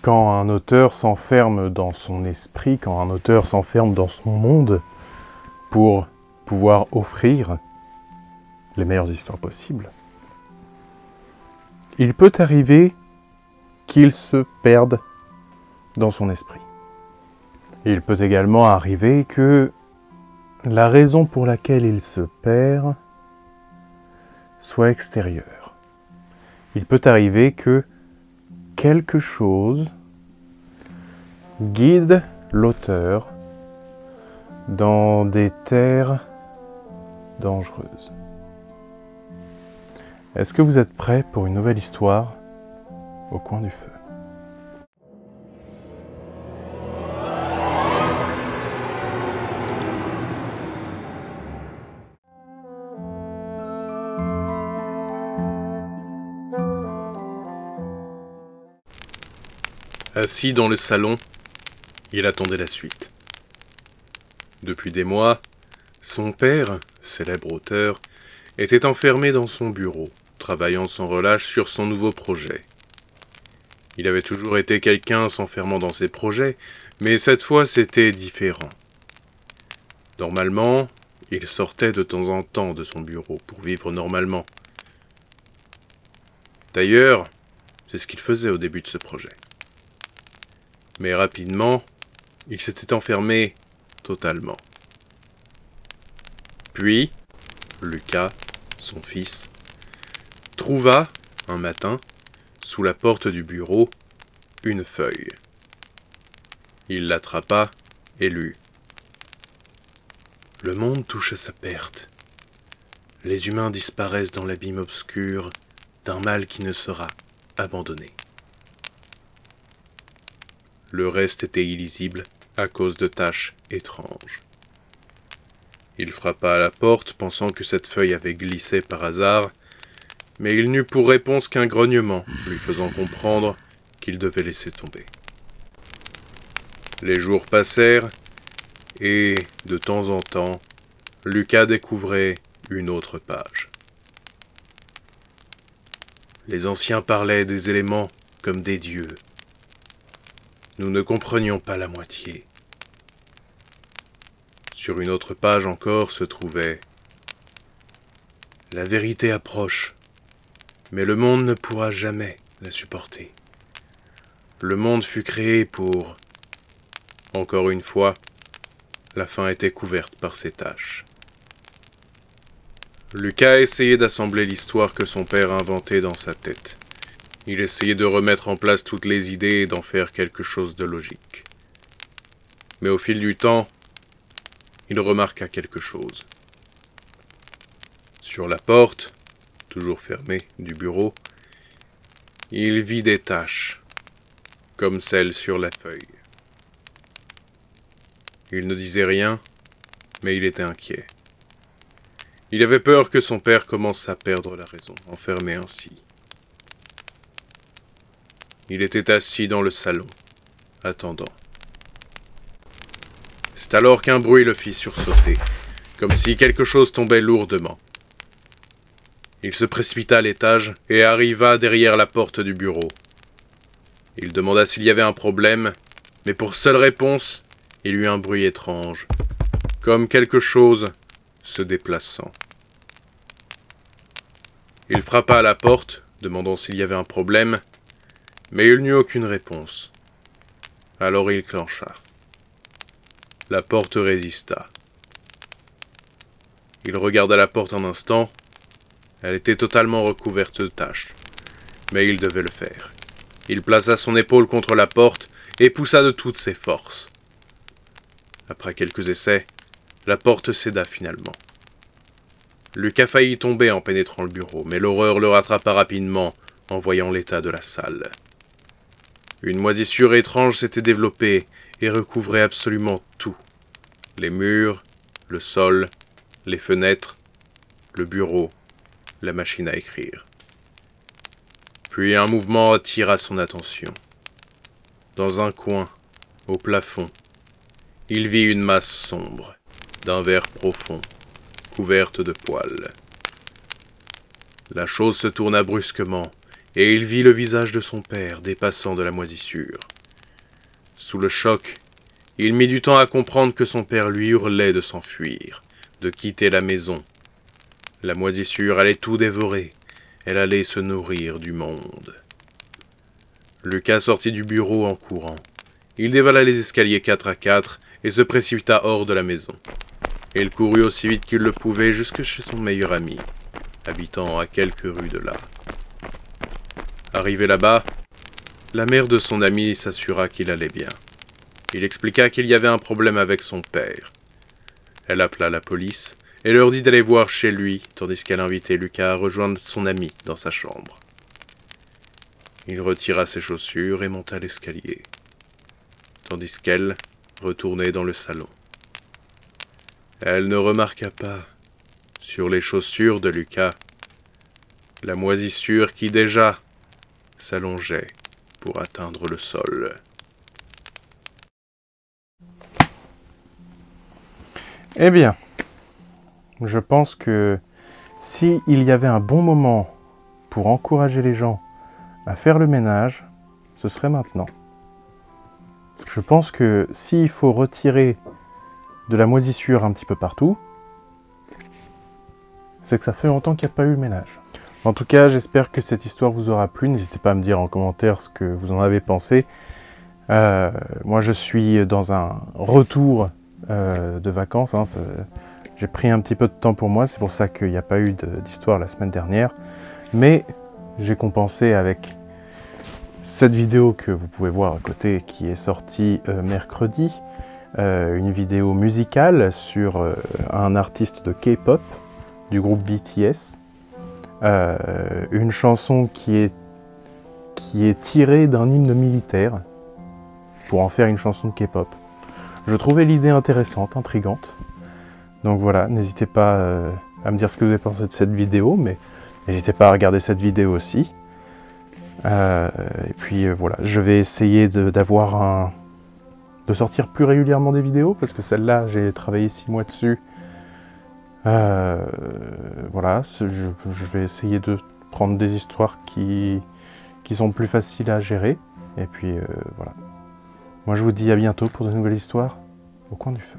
Quand un auteur s'enferme dans son esprit, quand un auteur s'enferme dans son monde pour pouvoir offrir les meilleures histoires possibles, il peut arriver qu'il se perde dans son esprit. Il peut également arriver que la raison pour laquelle il se perd soit extérieure. Il peut arriver que quelque chose guide l'auteur dans des terres dangereuses. Est-ce que vous êtes prêts pour une nouvelle histoire au coin du feu ? Assis dans le salon, il attendait la suite. Depuis des mois, son père, célèbre auteur, était enfermé dans son bureau, travaillant sans relâche sur son nouveau projet. Il avait toujours été quelqu'un s'enfermant dans ses projets, mais cette fois c'était différent. Normalement, il sortait de temps en temps de son bureau pour vivre normalement. D'ailleurs, c'est ce qu'il faisait au début de ce projet. Mais rapidement, il s'était enfermé totalement. Puis, Lucas, son fils, trouva, un matin, sous la porte du bureau, une feuille. Il l'attrapa et lut. « Le monde touche à sa perte. Les humains disparaissent dans l'abîme obscur d'un mal qui ne sera abandonné. » Le reste était illisible à cause de taches étranges. Il frappa à la porte, pensant que cette feuille avait glissé par hasard, mais il n'eut pour réponse qu'un grognement, lui faisant comprendre qu'il devait laisser tomber. Les jours passèrent, et, de temps en temps, Lucas découvrait une autre page. Les anciens parlaient des éléments comme des dieux. Nous ne comprenions pas la moitié. Sur une autre page encore se trouvait « La vérité approche, mais le monde ne pourra jamais la supporter. Le monde fut créé pour... » Encore une fois, la fin était couverte par ces taches. Lucas essayait d'assembler l'histoire que son père inventait dans sa tête. Il essayait de remettre en place toutes les idées et d'en faire quelque chose de logique. Mais au fil du temps, il remarqua quelque chose. Sur la porte, toujours fermée, du bureau, il vit des taches, comme celles sur la feuille. Il ne disait rien, mais il était inquiet. Il avait peur que son père commence à perdre la raison, enfermé ainsi. Il était assis dans le salon, attendant. C'est alors qu'un bruit le fit sursauter, comme si quelque chose tombait lourdement. Il se précipita à l'étage et arriva derrière la porte du bureau. Il demanda s'il y avait un problème, mais pour seule réponse, il eut un bruit étrange, comme quelque chose se déplaçant. Il frappa à la porte, demandant s'il y avait un problème, mais il n'eut aucune réponse. Alors il clencha. La porte résista. Il regarda la porte un instant. Elle était totalement recouverte de taches. Mais il devait le faire. Il plaça son épaule contre la porte et poussa de toutes ses forces. Après quelques essais, la porte céda finalement. Lucas faillit tomber en pénétrant le bureau, mais l'horreur le rattrapa rapidement en voyant l'état de la salle. Une moisissure étrange s'était développée et recouvrait absolument tout. Les murs, le sol, les fenêtres, le bureau, la machine à écrire. Puis un mouvement attira son attention. Dans un coin, au plafond, il vit une masse sombre, d'un vert profond, couverte de poils. La chose se tourna brusquement, et il vit le visage de son père dépassant de la moisissure. Sous le choc, il mit du temps à comprendre que son père lui hurlait de s'enfuir, de quitter la maison. La moisissure allait tout dévorer, elle allait se nourrir du monde. Lucas sortit du bureau en courant. Il dévala les escaliers 4 à 4 et se précipita hors de la maison. Il courut aussi vite qu'il le pouvait jusque chez son meilleur ami, habitant à quelques rues de là. Arrivé là-bas, la mère de son ami s'assura qu'il allait bien. Il expliqua qu'il y avait un problème avec son père. Elle appela la police et leur dit d'aller voir chez lui, tandis qu'elle invitait Lucas à rejoindre son ami dans sa chambre. Il retira ses chaussures et monta l'escalier, tandis qu'elle retournait dans le salon. Elle ne remarqua pas, sur les chaussures de Lucas, la moisissure qui déjà s'allongeait pour atteindre le sol. Eh bien, je pense que s'il y avait un bon moment pour encourager les gens à faire le ménage, ce serait maintenant. Parce que je pense que s'il faut retirer de la moisissure un petit peu partout, c'est que ça fait longtemps qu'il n'y a pas eu le ménage. En tout cas, j'espère que cette histoire vous aura plu. N'hésitez pas à me dire en commentaire ce que vous en avez pensé. Moi, je suis dans un retour de vacances. Hein, j'ai pris un petit peu de temps pour moi. C'est pour ça qu'il n'y a pas eu d'histoire la semaine dernière. Mais j'ai compensé avec cette vidéo que vous pouvez voir à côté, qui est sortie mercredi. Une vidéo musicale sur un artiste de K-pop du groupe BTS. Une chanson qui est tirée d'un hymne militaire pour en faire une chanson de K-pop. Je trouvais l'idée intéressante, intrigante. Donc voilà, n'hésitez pas à me dire ce que vous avez pensé de cette vidéo, mais n'hésitez pas à regarder cette vidéo aussi. Et puis voilà, je vais essayer de sortir plus régulièrement des vidéos, parce que celle-là, j'ai travaillé 6 mois dessus. Voilà, je vais essayer de prendre des histoires qui sont plus faciles à gérer. Et puis voilà. Moi je vous dis à bientôt pour de nouvelles histoires au coin du feu.